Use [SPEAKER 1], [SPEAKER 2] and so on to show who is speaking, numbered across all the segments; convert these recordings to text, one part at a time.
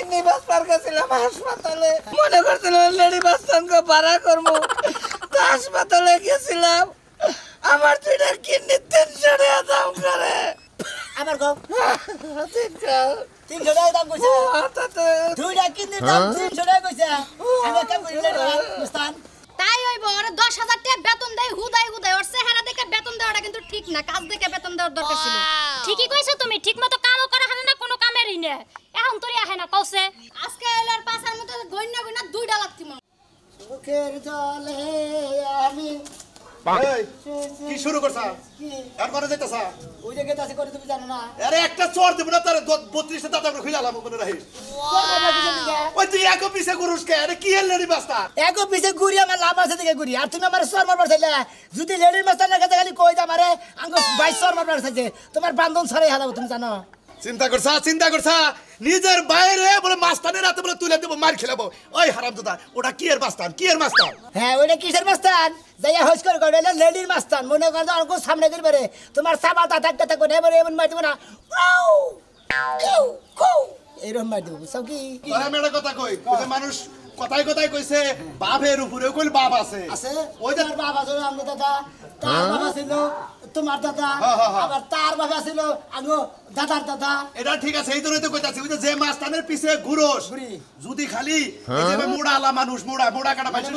[SPEAKER 1] Kidney Bastar গেছিলাম হাসপাতালে, মনে করছিলাম লেডি বাস্তানকে ভাড়া করবো। হাসপাতালে গেছিলাম, আমার দুইটা কিডনি 300 টাকা দাম করে।
[SPEAKER 2] আমার গো
[SPEAKER 1] 300
[SPEAKER 2] টাকা দাম কইছে,
[SPEAKER 1] তাতে
[SPEAKER 2] দুইটা কিডনি দাম 300 টাকা কইছে। আমি কাম করি লেডি বাস্তান।
[SPEAKER 3] তাই হইব, ওর 10,000 টাকা বেতন দেয় হুদাই হুদাই, ওর চেহারা দেখে বেতন দেওয়াটা কিন্তু ঠিক না, কাজ দেখে বেতন দেওয়ার দরকার ছিল।
[SPEAKER 4] ঠিকই কইছো তুমি, ঠিকমতো কামও করা হয় না, কোনো কামেরই না। এখন তোরই আহে না কওছে।
[SPEAKER 3] আজকে এলার পাছার মতো গইনা গইনা 2টা লাগতি মন।
[SPEAKER 2] চোখের জলে আমি
[SPEAKER 5] এই কি শুরু করছা? আর করে যাইতাছা?
[SPEAKER 2] ওই যে গেতাছি করে তুমি জানো না?
[SPEAKER 5] আরে একটা চোর দেব না, তার 32 টা দাঁত আমরা খুইলালাম মনে রাখিস। ওই তুই এক পিছে গুরুস কে? আরে কি লেডি বাস্তার?
[SPEAKER 2] এক পিছে ঘুরি আমার লাভ আছে দিকে ঘুরি, আর তুমি আমার সর মারবার চাইলে। যদি লেডির মাস্টার কাছে খালি কই দা মারে আঙ্গ 22 সর মারবার চাইছে, তোমার বান্ধন ছড়াই হালাবো তুমি জানো।
[SPEAKER 5] চিন্তা করছা নিজের বাইরে বলে মাস্তানের রাতে বলে তুলে দেব, মার খেলাবো। ওই হারামজাদা, ওটা কি এর মাস্তান? কি এর মাস্তান?
[SPEAKER 2] হ্যাঁ ওইটা কিসের মাস্তান? যাইয়া হইস করে কই এটা লেডির মাস্তান। মনে কর যে অঙ্ক সামনে করি পারে তোমার সাবা দাঁত একটা করে এবারে এমন মার দিব না, ওয়াও কিউ কো এরকম মার দিব। সব কি
[SPEAKER 5] আমি একটা কথা কই, ওই যে মানুষ কথাই কথাই কইছে বাপের উপরে কইল বাপ আছে।
[SPEAKER 2] আছে
[SPEAKER 5] ওই যে
[SPEAKER 2] তার বাবা ছিল আমগো দাদা, তার বাবা ছিল তোমার দাদা, আবার তার বাবা ছিল আমগো দাদার দাদা।
[SPEAKER 5] এটা ঠিক আছে, এই জন্যই তো কইতাছি ওই যে মাস্তানের পিছে ঘুরোস, যদি খালি এই যে মোড়া আলা মানুষ মোড়া কাটা পাইছিস,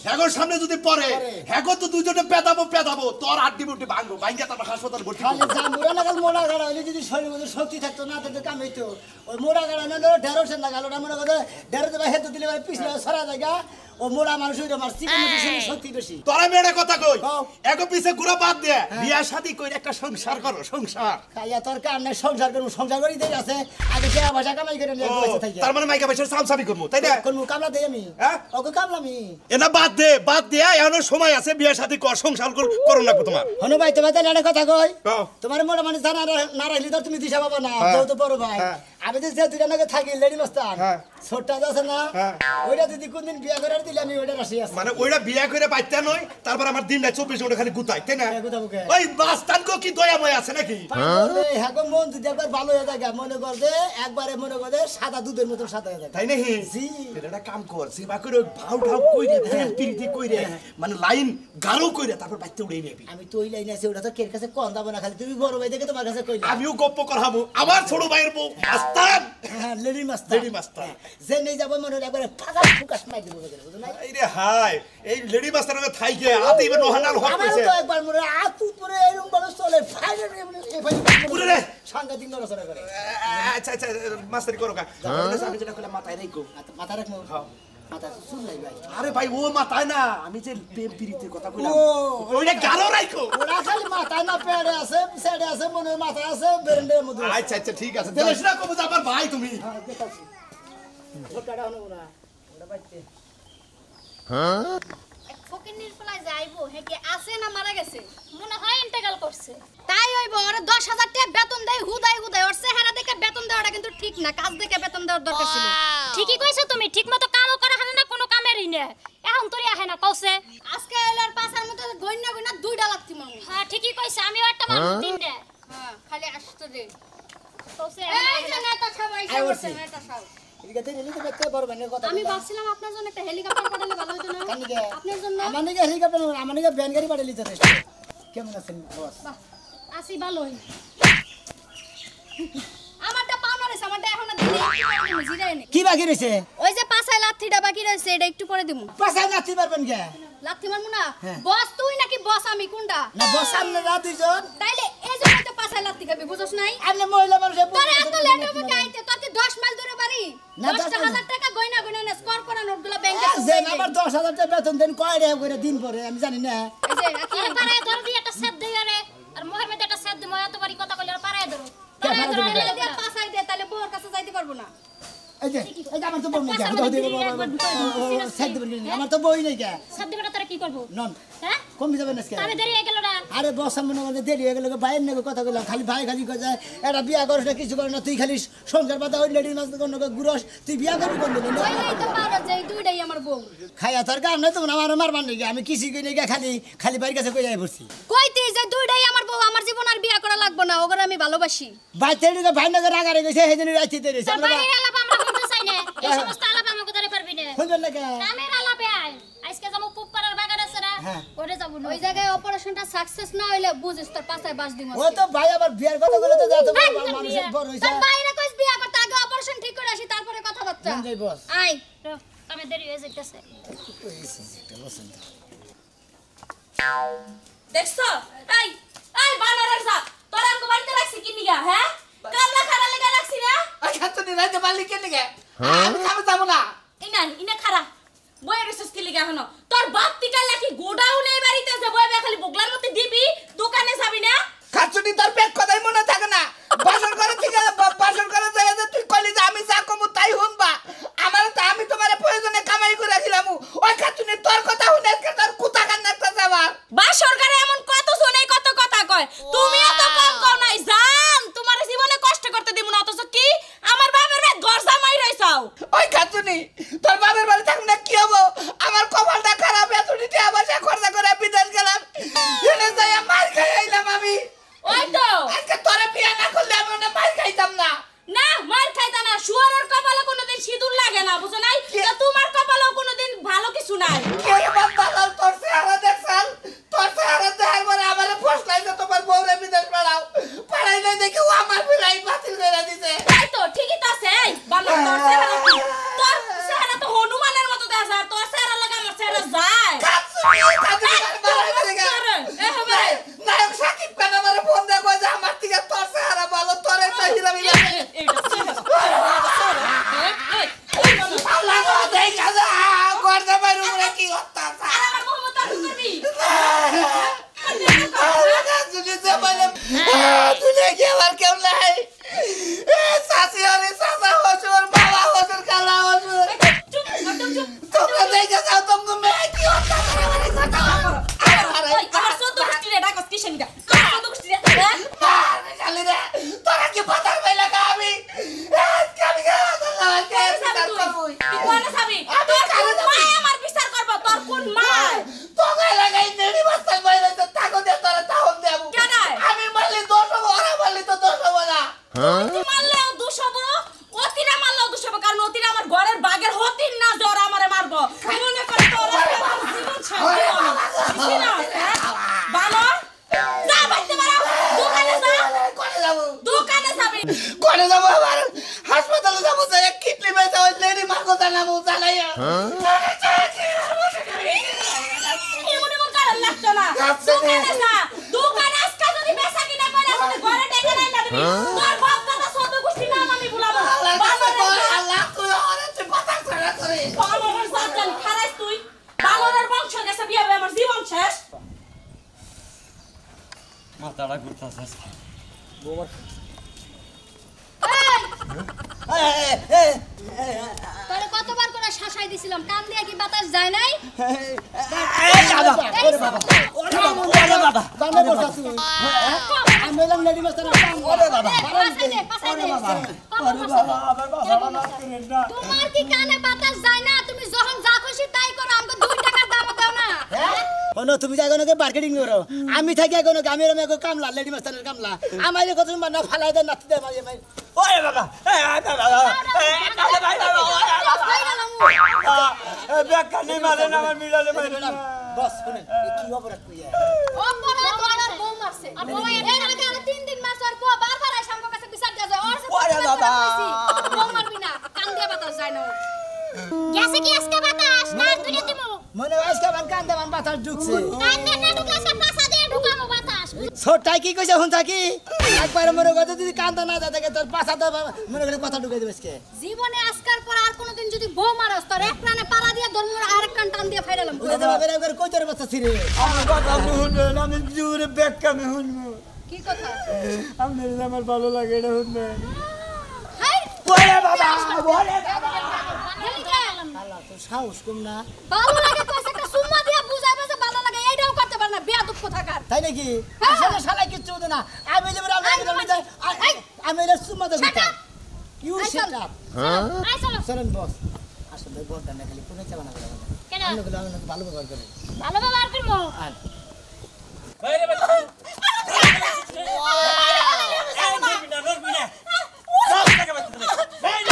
[SPEAKER 5] হ্যাগোর সামনে যদি পড়ে হ্যাগো তো দুইজনে পেদাবো তোর আড্ডি বুড্ডি ভাঙবো, ভাঙিয়া তারপর হাসপাতাল ভর্তি
[SPEAKER 2] খালি যা মোড়া লাগাল মোড়া গাড়া হইলে যদি শরীরের মধ্যে শক্তি থাকতো না তাতে কাম হইতো। ওই মোড়া গাড়া না ঢেঁড়স না গাল ওটা মনে করে ঢেঁড়স দেবা হেতু দিলে পিছনে সরা জায়গা ও মোড়া মানুষ হইতো আমার চিকেন মধ্যে শক্তি বেশি।
[SPEAKER 5] তোরা মেয়েটা কথা কই এগো পিছে ঘুরা বাদ দে, বিয়া শাদি কইরা একটা সংসার করো, সংসার
[SPEAKER 2] খাইয়া তোর কাম নাই সংসার করবো, সংসার করি দেই আছে আগে টাকা পয়সা কামাই করে নিয়ে বসে থাকি।
[SPEAKER 5] তার মানে মাইকা পয়সার সামসামি করবো তাই না?
[SPEAKER 2] কোন কামলা দেই আমি,
[SPEAKER 5] হ্যাঁ
[SPEAKER 2] ওকে কামলা আমি
[SPEAKER 5] এনা বাদ দে এখনো সময় আছে, বিয়া শাদি কর, সংসার করো না তোমার।
[SPEAKER 2] হনো ভাই তোমার তাহলে একটা কথা কই, তোমার মনে মানে জানা না রাখলি তো তুমি দিশা পাবা না, তো বড় ভাই আমি যে দুইটা নাকি থাকি লেডি মাস্তান ছোটটা আছে না, ওইটা যদি কোনদিন বিয়া করে দিলে আমি ওইটা রাশি আছে।
[SPEAKER 5] মানে ওইটা বিয়া করে পাইতে নয়, তারপর আমার দিনটা 24 ঘন্টা খালি গুতাই তাই না? ওই মাস্তান কো কি দয়াময় আছে নাকি?
[SPEAKER 2] হ্যাঁ গো মন যদি একবার ভালো হয়ে যায় মনে কর যে একবারে মনে কর যে সাদা দুধের মতো সাদা হয়ে যায়
[SPEAKER 5] তাই নাকি?
[SPEAKER 2] জি
[SPEAKER 5] এটা কাম কর, সেবা করে ভাউ কইরে প্রেম প্রীতি কইরে মানে লাইন গাঢ় কইরে তারপর বাইতে উড়াই নেবি।
[SPEAKER 2] আমি তো ওই লাইনে আছে, ওটা তো কের কাছে কোন দাবো না, খালি তুমি বড় ভাই দেখে তোমার কাছে কইলা
[SPEAKER 5] আমিও গপ্প করাবো আমার ছোট ভাইয়ের বউ মাস্তান।
[SPEAKER 2] হ্যাঁ লেডি মাস্তান যে নেই যাবো মনে একবারে ফাঁকা ফুকাস মাই দিব বুঝো না?
[SPEAKER 5] এই রে হাই এই লেডি মাস্টারের থাইকে আতে ইবে নহনাল হক কইছে।
[SPEAKER 2] আমার তো একবার মনে আতু পরে এরকম ভাবে চলে ফাইনাল
[SPEAKER 5] পুরে রে
[SPEAKER 2] সাংঘাতিক নড়াচড়া করে।
[SPEAKER 5] আচ্ছা মাস্টারি করো কা, আমি যেটা কইলাম মাথায় রাখো।
[SPEAKER 2] মাথা রাখো, হ্যাঁ মাথা শুন নাই ভাই।
[SPEAKER 5] আরে ভাই ও মাথায় না, আমি যে প্রেম প্রীতির কথা কইলাম ওইটা গাঢ় রাখো।
[SPEAKER 2] ওরা খালি মাথায় না পেড়ে আছে সাইডে আছে মনে মাথা আছে বেরেন্ডের মধ্যে।
[SPEAKER 5] আচ্ছা ঠিক আছে, দেখিস না কবু যাবার ভাই তুমি।
[SPEAKER 2] হ্যাঁ দেখাচ্ছি ওটাটা হলো না ওটা বাইতে।
[SPEAKER 3] হ্যাঁ ফকিনির ফলাই যাইবো, হে কি আছে না মারা গেছে?
[SPEAKER 4] মনে হয় ইন্তেকাল করছে।
[SPEAKER 3] তাই হইব, ওর 10,000 টাকা বেতন দেয় হুদাই হুদাই, ওর চেহারা দেখে বেতন দেওয়াটা কিন্তু ঠিক না, কাজ দেখে বেতন দেওয়ার দরকার ছিল।
[SPEAKER 4] ঠিকই কইছো তুমি, ঠিকমতো কামও করা হয় না, কোনো কামেরই না। এখন তোরই আহে না কওছে।
[SPEAKER 3] আজকে এলার পাছার মতো গইনা গইনা 2টা লাগতি মন।
[SPEAKER 4] হ্যাঁ ঠিকই কইছে, আমিও একটা মানুষ 3টা।
[SPEAKER 3] হ্যাঁ খালি আসতো রে
[SPEAKER 4] কওছে
[SPEAKER 3] এই যে নেতা সবাই করছে নেতা সব।
[SPEAKER 2] এদিকে নিলি তো দেখতে বড় ভাইয়ের কথা।
[SPEAKER 3] আমি ভাবছিলাম আপনার জন্য একটা হেলিকপ্টার পাঠালে ভালো হতো না?
[SPEAKER 2] কানিকে
[SPEAKER 3] আপনার জন্য
[SPEAKER 2] আমার নাকি হেলিকপ্টার আমার নাকি ভ্যান গাড়ি পাঠালি তো। কেমন আছেন বস?
[SPEAKER 3] বাহ আসি ভালোই। আমারটা পাওনা রইছে, আমারটা এখন দিলে একটু জিরাই নে।
[SPEAKER 2] কি বাকি রইছে?
[SPEAKER 3] ওই যে পাছায় লাথিটা বাকি রইছে, এটা একটু পরে দিমু।
[SPEAKER 2] পাছায় নাচতে পারবেন কে?
[SPEAKER 3] লাথি মারমু না? বস তুই নাকি বস আমি কোনটা?
[SPEAKER 2] না বস সামনে না দুইজন।
[SPEAKER 3] তাইলে এই জন্য তো পাছায় লাথি খাবি, বুঝছ নাই?
[SPEAKER 2] আপনি মহিলা মানুষ
[SPEAKER 3] তোর এত লেট হবে কি আইতে? তোর কি 10 মাইল দূরে বাড়ি?
[SPEAKER 2] না,
[SPEAKER 3] 10,000 টাকা গয়না গয়না না স্কোর করা নোটগুলো ব্যাংকে
[SPEAKER 2] যে আমার 10,000 টাকা বেতন দেন কয় টাকা করে দিন পরে আমি জানি না।
[SPEAKER 3] এই যে রাখি
[SPEAKER 4] আরে পারায় ধর দি একটা সেদ দেই আরে, আর মোহের মধ্যে একটা সেদ দি, মই এতবারই কথা কইলে আর পারায় ধরো। পারায় ধরো
[SPEAKER 3] তাহলে দিয়ে পাছায় দে, তাহলে বউর কাছে যাইতে পারবো না।
[SPEAKER 2] এই যে আমার তো বই নেই সাইড দেবেন, আমার তো বই নেই কে
[SPEAKER 4] সেদ দিবেটা তোরা কি করব?
[SPEAKER 2] নন
[SPEAKER 4] হ্যাঁ
[SPEAKER 2] কমে যাবেন আজকে।
[SPEAKER 4] তবে দেরি হয়ে গেল না।
[SPEAKER 2] আরে বস মনে করে দেরি হয়ে গেল, ভাইয়ের নাকি কথা বললাম খালি ভাই খালি কয়ে এটা বিয়া করিস না কিছু করে না, তুই খালি সংসার পাতা ওই লেডির মাছ ঘুরস, তুই বিয়া করবি কোন দিন?
[SPEAKER 3] ওই তো পারো যে দুইটাই আমার বউ।
[SPEAKER 2] খাইয়া তোর কাম নাই, তোমার আমার মারবার নাকি আমি কিছু কিনে গিয়ে খালি বাড়ির কাছে কই যাই পড়ছি।
[SPEAKER 3] কইতে যে দুইটাই আমার বউ, আমার জীবন আর বিয়া করা লাগবে না, ওগরে আমি ভালোবাসি।
[SPEAKER 2] ভাই তেড়ে ভাই নাকি রাগারে গেছে সেই দিন রাইতে রয়েছে।
[SPEAKER 4] বাইরে এলাম আমরা এই সমস্ত আলাপ আমাকে ধরে পারবি না
[SPEAKER 2] শুনবেন না কে
[SPEAKER 4] কামের আলাপে আয় আজকে যাবো পুপ্পারার বাগান আছে না
[SPEAKER 2] হ্যাঁ।
[SPEAKER 4] ওরে যাবো না
[SPEAKER 3] ওই জায়গায় অপারেশনটা সাকসেস না হইলে বুঝিস তোর পাছায় বাস দিমু
[SPEAKER 2] ও তো ভাই আবার বিয়ার কথা বলে তো যা তো
[SPEAKER 4] এই,
[SPEAKER 2] মানুষের
[SPEAKER 4] বিয়া।
[SPEAKER 2] বড় হইছে
[SPEAKER 3] তোর বাইরে কইস বিয়া করতে আগে অপারেশন ঠিক করে আসি তারপরে কথাবার্তা
[SPEAKER 2] যাই বস
[SPEAKER 3] আই
[SPEAKER 4] কামে দেরি হয়ে যাইতেছে
[SPEAKER 6] দেখছো এই এই বানারের সাথ তোর আমগো বাড়িতে রাখছি কি নিগা হ্যাঁ কামলা খাড়া লেগে রাখছি না
[SPEAKER 1] ওই খাতুনি রাইতে পারলি কে নিগে আমি কামে যাবো না
[SPEAKER 6] ইনা খাড়া বইয়ের রিসেস কি লিগা হনো তোর বাপ টিকা লাকি গোডাউনে বাড়িতে আছে বই খালি বগলার মধ্যে দিবি দোকানে যাবি না
[SPEAKER 1] খাতুনি তোর পেট কথাই মনে থাকে না বাসন করে থেকে বাসন করে যায় যে তুই কইলি যে আমি যা কমু তাই শুনবা আমার তো আমি তোমারে প্রয়োজনে কামাই করে রাখিলাম ওই খাতুনি তোর কথা শুনে আজকে তোর কুতা কান্নাটা যাবার
[SPEAKER 6] বা সরকারে এমন কত শুনে কত কথা কয় তুমি এত কম কও নাই জান তোমার জীবনে কষ্ট করতে দিমু না অথচ কি আমার বাবার ভাই দরজা মাই রইছাও
[SPEAKER 1] ওই খাতুনি তোর বাবার বাড়ি থাকলে না কি হবো আমার কপালটা খারাপ এতদিতে আবার সে খরচা করে বিদেশ গেলাম এনে যাই মার খাই আইলাম আমি
[SPEAKER 6] ওই তো
[SPEAKER 1] আজকে তোরে বিয়া না করলে আমি ওটা মার খাইতাম না
[SPEAKER 6] না মার খাইতা না শুয়ারের কপালে কোনোদিন সিঁদুর লাগে না বুঝো নাই তো তোমার কপালেও কোনোদিন ভালো কিছু নাই
[SPEAKER 1] কে বাতালাল তোর চেহারা দেখছাল তোর চেহারা দেখার পরে আমারে ফসলাইছে তোমার বউরে বিদেশ পাড়াই নাই দেখি ও আমার বিলাই বাতিল করে দিছে
[SPEAKER 6] তাই তো ঠিকই তো আছে এই বাবা তোর চেহারা কি তোর চেহারা তো হনুমানের মতো দেখা আর তোর চেহারা লাগা আমার চেহারা যায়
[SPEAKER 1] নায়ক সাকিব খান আমারে ফোন দিয়ে কয় যে আমার থেকে তোর চেহারা ভালো তোরে তো হিরামি লাগে আল্লাহ গো দেখা যা গর্দা বাইরে উড়ে কি হত্যা
[SPEAKER 6] আমার মোহাম্মদ আবু করবি
[SPEAKER 1] যদি যে বলে তুলে কি আবার কেউ নাই শাশি আরে শাশা হসুর বাবা হসুর কালা হসুর তোমরা দেখে যাও তোমরা মেয়ে কি হত্যা করে মানে কথা
[SPEAKER 6] ওই আমার সদ্য গোষ্ঠী রে ডাকস কিসেন গা আমার সদ্য গোষ্ঠী রে
[SPEAKER 1] শালি রে তোরা কি পাতার পাইলা আমি কামি গা আল্লাহ কে বিচার করবই
[SPEAKER 6] তুই কোনে যাবি তোর কোন মা আমার বিচার করব তোর কোন মা
[SPEAKER 1] তোকে লাগাই নেড়ি বাস্তাল বাইরে তো তাকো দে তোরা তাহন দেবো আমি মারলি দোষ হবো ওরা মারলি তো দোষ হবো না
[SPEAKER 6] তুই মারলেও দোষ হবো অতিরা মারলেও দোষ হবো কারণ অতিরা আমার ঘরের বাগের হতিন না যে ওরা আমারে মারবো মনে করে তোর জীবন ছাড়বি না ভালো যা বাইতে মারো দোকানে যা
[SPEAKER 1] কোনে যাবো
[SPEAKER 6] দোকানে যাবি
[SPEAKER 1] কোনে যাবো আবার হাসপাতালে যাবো যে এক কিডনি বেচা ওই লেডি মাগো জানাবো জানাইয়া
[SPEAKER 6] এমন এমন কারণ লাগতো না দোকানে যা দোকানে আজকে যদি বেচা কিনা করে যদি ঘরে ডেকে নাই না দিবি তোর বাপ দাদা সদ্য গোষ্ঠী নাম আমি ভুলাবো
[SPEAKER 1] আল্লাহ তুই অনেক পাতা ছাড়া করে
[SPEAKER 6] বানরের জাতজান খারাইস তুই বানরের বংশ গেছে বিয়ে হবে আমার জীবন শেষ
[SPEAKER 7] মাথাটা ঘুরতাছে
[SPEAKER 3] তোরে কতবার করে শাসাই দিছিলাম কান দিয়া কি বাতাস যায় নাই
[SPEAKER 2] আমি এলাম লেডি মাস্টার ওরে বাবা
[SPEAKER 3] পাছাই দে তোমার কি কানে বাতাস যায় না তুমি যখন যা খুশি তাই করো আমাকে 2 টাকার দাম দাও না
[SPEAKER 2] হনো তুমি যাই কোনকে মার্কেটিং করো আমি থাকি কোন গ্রামের আমি কামলা লেডি মাস্টারের কামলা আমারে কত না ফালাই দেন নাতি দে মারি মারি
[SPEAKER 7] ওরে বাবা ব্যাখ্যানি মারে না আমার মিলালে মারে না
[SPEAKER 2] বস শুনেন কি অপরাধ কইয়া
[SPEAKER 3] অপরাধ ওনার বউ মারছে আর বউ এর আগে আর 3 দিন মাস আর পর বারবার আইসা আমার কাছে বিচার দেয়া যায় ওর
[SPEAKER 7] ওরে বাবা।
[SPEAKER 3] বউ মারবি না কান দিয়া বাতাস যায় না
[SPEAKER 4] গেছে কি আজকে বাতাস না তুলে দিমু
[SPEAKER 2] মনে আজকে বান কান্দে বান বাতাস ঢুকছে
[SPEAKER 4] কান্দে না ঢুকাছে পাছা দিয়ে ঢুকামু বাতাস
[SPEAKER 2] ছোটাই কি কইছে হুন থাকি একবার মনে কথা যদি কান্দা না যায় থাকে তোর পাছা তো মনে করে কথা ঢুকাই দিবস কে
[SPEAKER 3] জীবনে আজকাল পর আর কোনোদিন যদি বউ মারস তোর এক প্রাণে পাড়া দিয়া ধর্মর আরেক কান টান দিয়া ফাইরালাম
[SPEAKER 2] বুঝে দেবা বের করে কই তোর বাচ্চা ছিরে
[SPEAKER 7] আমার কথা আপনি শুনবেন আমি জোরে ব্যাখ্যানি শুনবো
[SPEAKER 3] কি কথা
[SPEAKER 7] আপনার আমার ভালো লাগে এটা শুনবেন
[SPEAKER 3] হাই
[SPEAKER 7] ওরে বাবা ওরে বাবা
[SPEAKER 3] গেলি কে
[SPEAKER 2] আল্লাহ তো সাহস কম না
[SPEAKER 3] ভালো লাগে কইছে একটা সুম্মা দিয়া বুঝাইবে যে ভালো লাগে এইটাও করতে পারে না বিয়া দুঃখ থাকার
[SPEAKER 2] তাই নাকি আসলে শালা কিচ্ছু হতো না আমি যে আমি এটা সুম্মা দেব ইউ শিট আপ
[SPEAKER 4] আই চলো
[SPEAKER 2] চলেন বস আসলে বলটা না খালি কোনে চালানা করে
[SPEAKER 4] কেন
[SPEAKER 2] অন্যগুলো আমি ভালো ব্যবহার করে
[SPEAKER 4] ভালো ব্যবহার করবো
[SPEAKER 2] আর
[SPEAKER 7] বাইরে বাইরে এই দিবি না রবি না সব টাকা বাইরে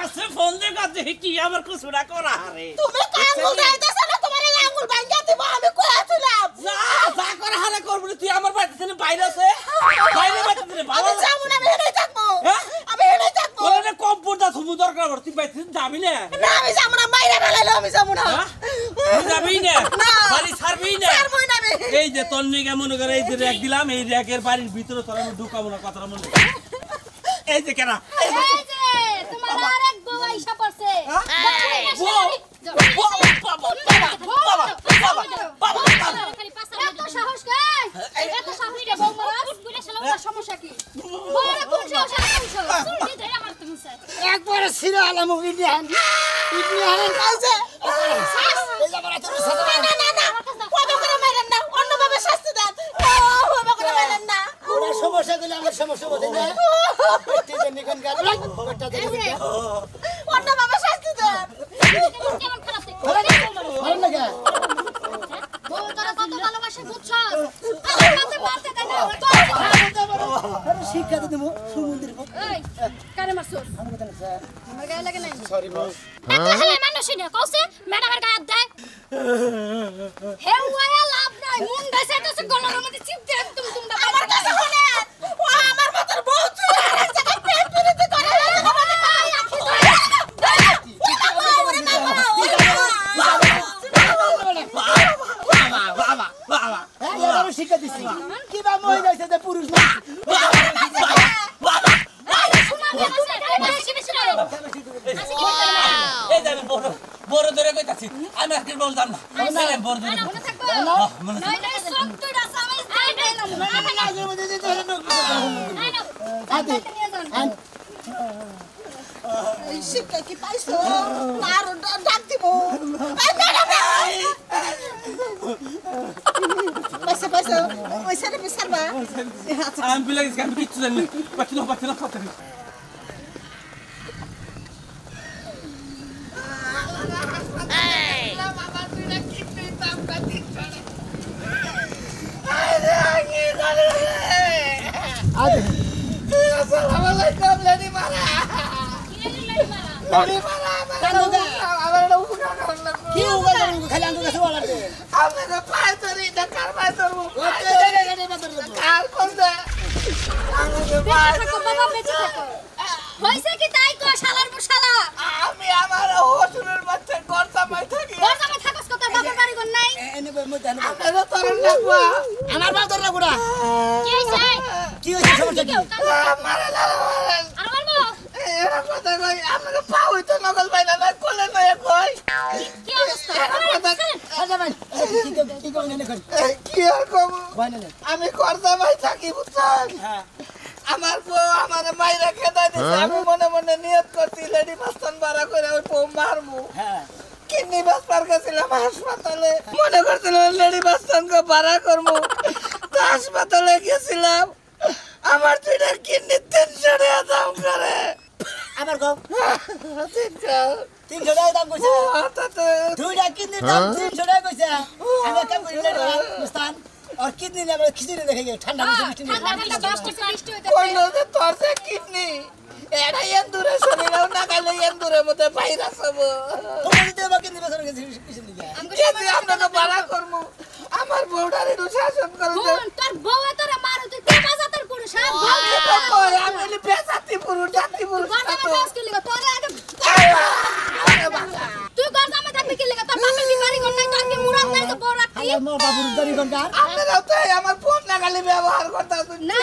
[SPEAKER 8] আছে ফোন দে কাছে কি আমার কুছুরা করা রে
[SPEAKER 6] তুমি আঙ্গুল দাইতেছ না তোমার এই আঙ্গুল ভাঙা দিব আমি কইছিলাম
[SPEAKER 8] যা যা করে হারে করব তুই আমার বাড়িতে নে বাইরে আছে বাইরে বাড়িতে নে
[SPEAKER 6] আমি যাবো না আমি এখানেই থাকবো আমি এখানেই থাকবো
[SPEAKER 8] কোনে কম্পিউটার দা তুমি দরকার পড় তুই বাইতে যাবি না
[SPEAKER 6] না আমি যাবো না বাইরে বেলাইলো আমি যাবো না
[SPEAKER 8] তুই যাবি না বাড়ি ছাড়বি না
[SPEAKER 6] ছাড়বই না আমি
[SPEAKER 8] এই যে তোর নিগে মনে করে এই যে র্যাক দিলাম এই র্যাকের বাড়ির ভিতরে তোর আমি ঢুকাবো না কথাটা মনে এই যে কেনা
[SPEAKER 3] এই যে তোমার আরেক বউ আইসা পড়ছে এত সাহস কই এত সাহস রে বউ মারা বুলে ছেলে সমস্যা কি বড় কোন সাহস আছে শুনি ধরে আমার তুমি স্যার
[SPEAKER 2] একবার সিরা আলাম ইন্ডিয়ান কাছে এই যাবার এত সাদা
[SPEAKER 6] না না না ওবা করে মারেন না অন্যভাবে শাস্তি দেন ওবা করে মারেন না
[SPEAKER 2] ওরা সমস্যা গেলে আমার সমস্যা বলতে না পেটে জেনে কোন গাল ওটা দেখে
[SPEAKER 6] অন্যভাবে শাস্তি দেন
[SPEAKER 3] কেমন খারাপ দেখো
[SPEAKER 2] ভালো লাগে
[SPEAKER 3] বউ তোরা কত ভালোবাসে বুঝছস আমার কাছে মারতে দেয় না
[SPEAKER 2] আরে শিক্ষা তো দেবো সমুদ্রের
[SPEAKER 3] এই কারে মারছস আমার গায়ে লাগে নাই
[SPEAKER 2] সরি বস
[SPEAKER 3] এত হলে মানুষ না কইছে ম্যাডামের গায়ে দেয় হে ওয়া লাভ নাই মন দেশে তো গলার মধ্যে চিপ দে তুমি
[SPEAKER 6] আমার কাছে শুনেন ও আমার মতর বউ তুই আর জায়গায় প্রেম প্রীতি করে আমাদের পাই রাখি
[SPEAKER 2] শিক্ষা দিচ্ছি কিবা মহিলা হিসেবে পুরুষ না
[SPEAKER 8] এই যে বড় বড় ধরে কইতাছি আমি আজকে বলতাম না ছেলে বড় ধরে
[SPEAKER 6] শিক্ষা কি পাইছো আর ডাক দিব পয়সা পয়সা পয়সা রে বিসারবা
[SPEAKER 8] আমি বিলে গেছি আমি কিচ্ছু জানি পাচ্ছি না কথা
[SPEAKER 1] আসসালামুয়ালাইকুম লেডি মারা লেডি মারা আমার এটা উপকার করুন না
[SPEAKER 2] কি উগা জানো খালি আঙ্গুল কাছে ওলা দে
[SPEAKER 1] আপনাকে পায় ধরি না কার পায় ধরবো কার কোন দে আমাকে পায়
[SPEAKER 3] থাকো বাবা বেঁচে থাকো হইছে কি তাই কো শালার পর শালা
[SPEAKER 1] আমি আমার হসুরের বাচ্চা গরতামাই থাকি
[SPEAKER 3] গরজামে থাকস কত বাবার বাড়ি ঘর নাই
[SPEAKER 2] এনে বই মত জানো
[SPEAKER 1] আপনারা তরুণ লাগবা
[SPEAKER 2] আমার বাল ধর লাগুড়া
[SPEAKER 3] কি হইছে
[SPEAKER 2] কি হইছে সমস্যা কি
[SPEAKER 1] মারা না
[SPEAKER 3] আর মারবো
[SPEAKER 1] এরা কথা কই আপনাকে পা হইতো নকল বাইনা না কোলে নয় কই
[SPEAKER 3] কি অবস্থা
[SPEAKER 2] আচ্ছা ভাই কি কই নেনে কই
[SPEAKER 1] কি আর কম
[SPEAKER 2] ভাই নেনে
[SPEAKER 1] আমি গরতামাই থাকি বুঝছেন
[SPEAKER 2] হ্যাঁ
[SPEAKER 1] আমার বউ আমার মাইরা খেদাই দিছে আমি মনে মনে নিয়ত করছি লেডি মাস্তান বাড়া করে ওই বউ মারবো
[SPEAKER 2] হ্যাঁ
[SPEAKER 1] কিডনি বাস্তার গেছিলাম হাসপাতালে মনে করছিলাম লেডি মাস্তানকে বাড়া করবো তো হাসপাতালে গেছিলাম আমার দুইটা কিডনি 300 টাকা দাম করে
[SPEAKER 2] আবার কও 300 টাকা দাম কইছে দুইটা কিডনি দাম 300 টাকা কইছে আমি কাম করি না মুস্তান আর কিডনি না খিচুড়ি দেখে ঠান্ডা মিষ্টি
[SPEAKER 3] ঠান্ডা ঠান্ডা 10 টা বৃষ্টি হইতে
[SPEAKER 1] কইলো যে তোর যে কিডনি এটা এন্দুরে শরীরেও না গেলে এন্দুরের মধ্যে ভাইরাস হবো
[SPEAKER 2] তোমার দিতে বা কিডনি বেসর গেছে কিছু দিকে
[SPEAKER 1] যদি আপনাকে বাড়া করবো আমার বউটার একটু শাসন করো
[SPEAKER 3] তোর বউ তোরে মারু তুই কে বাজাতের পুরুষ
[SPEAKER 1] আমি বেজাতি পুরুষ জাতি পুরুষ
[SPEAKER 3] গরজামে বাস কি লাগা তোরে আগে তুই গরজামে থাকবি কি লাগা তোর বাপের কি বাড়ি ঘর নাই তোর কি মুরাদ নাই তো বড় রাখতি
[SPEAKER 2] আমার মা বাবুর দাড়ি ঘন্টা
[SPEAKER 1] আপনারাও তো আমার ফোন না গালি ব্যবহার করতে
[SPEAKER 3] না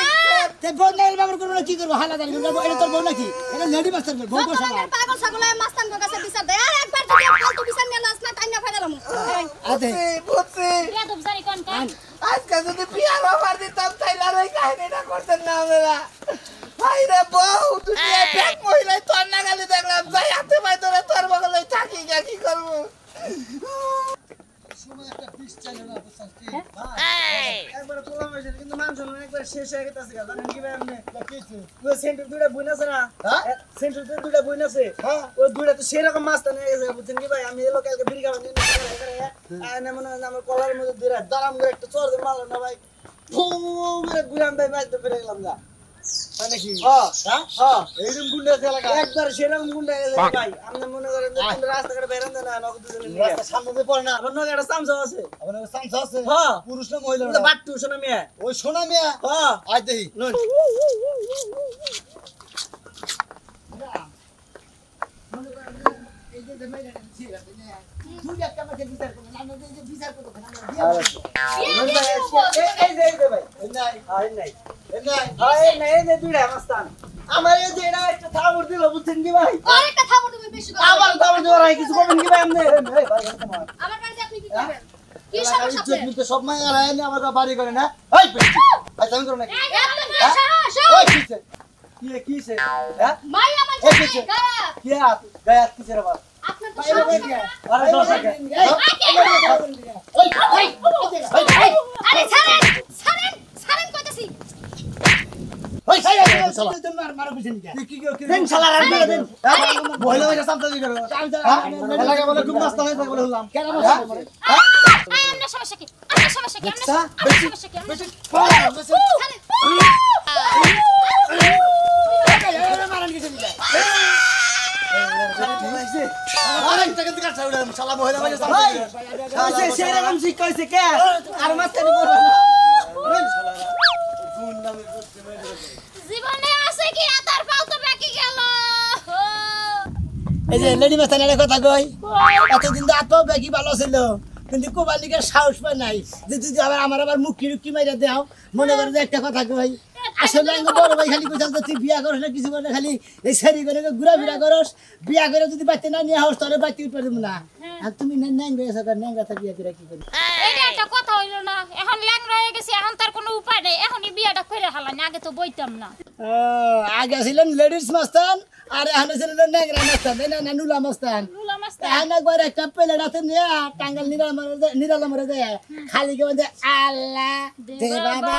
[SPEAKER 2] তে বোন নাই বাবুর করব না কি করব হালা দাড়ি ঘন্টা এটা তোর বউ নাকি এটা লেডি মাস্টার বউ বউ সালা
[SPEAKER 3] পাগল ছাগলে মাস্তান গো কাছে বিচার দে আর একবার যদি ফালতু বিচার নিয়ে নাস না তাইনা ফেলালাম
[SPEAKER 2] আতে
[SPEAKER 1] বুঝছি
[SPEAKER 4] বেয়াদব জানি কোন কান
[SPEAKER 1] আজকে যদি বিয়ার অফার দিতাম তাইলে আর ওই কাহিনীটা করতেন না আমরা ভাই রে বউ দুনিয়া ব্যাগ মহিলাই তোর না গালি দেখলাম যাই হাতে ভাই তোরা তোর বগলে থাকি গা কি করবো
[SPEAKER 9] একবার তোলা হয়েছে কিন্তু মানুষ একবার শেষ হয়ে গেছে জানেন কি ভাই আপনি ওই সেন্টার দুইটা বইন আছে না সেন্টার দুইটা বইন আছে ওই দুইটা তো সেরকম মাছটা নিয়ে গেছে বুঝছেন কি ভাই আমি এলো কালকে বিড়ি খাবার নিয়ে আয়না মনে হয় আমার কলার মধ্যে দুইটা দারাম করে একটা চর দিয়ে মারলাম না ভাই মেরে গুলাম ভাই বাঁচতে পেরে গেলাম যা
[SPEAKER 2] মানে কি
[SPEAKER 9] হ্যাঁ
[SPEAKER 2] হ্যাঁ এইরকম গুন্ডা এলাকা
[SPEAKER 9] একবার সেরকম গুন্ডা গেছে ভাই আপনি মনে করেন যে কোন রাস্তাঘাটে বেরান দেন না নগদ দুজনে নিয়ে
[SPEAKER 2] রাস্তা সামনে দিয়ে পড়ে না
[SPEAKER 9] আমার নগে একটা চামচা আছে
[SPEAKER 2] আপনার চান্স আছে
[SPEAKER 9] হ্যাঁ
[SPEAKER 2] পুরুষ না মহিলা
[SPEAKER 9] ওটা বাট্টু শোনা মিয়া
[SPEAKER 2] ওই সোনা মিয়া
[SPEAKER 9] হ্যাঁ
[SPEAKER 2] আজ দেখি
[SPEAKER 9] নুন নুন ভাই এই যে ভাই এই নাই এই যে দুইটা মাস্তান আমার এই যে এটা একটা থাবর দিল বুঝছেন কি ভাই
[SPEAKER 3] আরেকটা থামো তুমি বেশি কথা
[SPEAKER 9] আবার থাবর দিল রাই কিছু করবেন কি ভাই আপনি এই ভাই
[SPEAKER 3] আমার বাড়িতে আপনি কি করবেন কি সমস্যা আপনার
[SPEAKER 2] সব মাই আর আইনি আমার বাড়ি করে না এই পেটি আই তুমি করো না
[SPEAKER 3] একদম সাহস
[SPEAKER 2] ওই কিছে
[SPEAKER 9] কিছে হ্যাঁ
[SPEAKER 3] মাই আমার
[SPEAKER 2] এই
[SPEAKER 3] সাথে
[SPEAKER 2] কিছে?
[SPEAKER 3] গায়া
[SPEAKER 9] কি হাত গায়াত কিছে রে বাবা
[SPEAKER 3] আপনার তো সাহস
[SPEAKER 9] আরে দশ টাকা
[SPEAKER 3] আরে ছাড়েন ছাড়েন ছাড়েন কইতাছি
[SPEAKER 2] ওই সাই তুমি মারো পিছন কি
[SPEAKER 9] দেন শালা রাত দিয়ে দেন
[SPEAKER 2] মহিলা ভাই সামনে দিকে এলাকা বলে খুব মাস্তা নাই থাকে বলে হলাম কেন
[SPEAKER 3] আই আমরা সমস্যা কি আমরা সমস্যা কি আমরা সমস্যা কি আমরা
[SPEAKER 2] মারান কিছু দিকে আরেক টাকা দিকে ছাউড়া শালা মহিলা ভাই
[SPEAKER 9] ভাই কাছে সেরকম শিখ কইছে কে আর মাস্তানি করবে না
[SPEAKER 3] জীবনে আছে কি আতার পাও তো বাকি গেল
[SPEAKER 2] এই যে লেডি মাস্তানের কথা কই এতদিন তো আত্মাও ব্যাগই ভালো ছিল কিন্তু কোবালিকে সাহস পায় নাই যে তুই আবার আমার মুখ কিরুকি মাইরা দেও মনে করে যে একটা কথা কই আসলে আমি বড় ভাই খালি কইতাম যে তুই বিয়া করছ না কিছু করে খালি এই সেরি করে ঘুরা ফিরা করস বিয়া করে যদি বাচ্চা না নিয়ে হস তাহলে বাচ্চা উঠতে পারবো না আর তুমি নাই গেছ কর নাই কথা বিয়া করে কি করি
[SPEAKER 3] এটা একটা কথা হইলো না এখন ল্যাংড়া হয়ে গেছে এখন তার কোনো উপায় নেই এখনই বিয়াটা কইরা হালানি আগে তো বইতাম না
[SPEAKER 2] আগে ছিলেন লেডিস মাস্তান আর এখন ছিলেন নেগরা মাস্তান না নুলা মাস্তান
[SPEAKER 3] নুলা মাস্তা
[SPEAKER 2] এখন একবার একটা প্লেট হাতে নিয়ে টাঙ্গাল নিরালা মরে যায় খালি কে বলছে আল্লাহ দে বাবা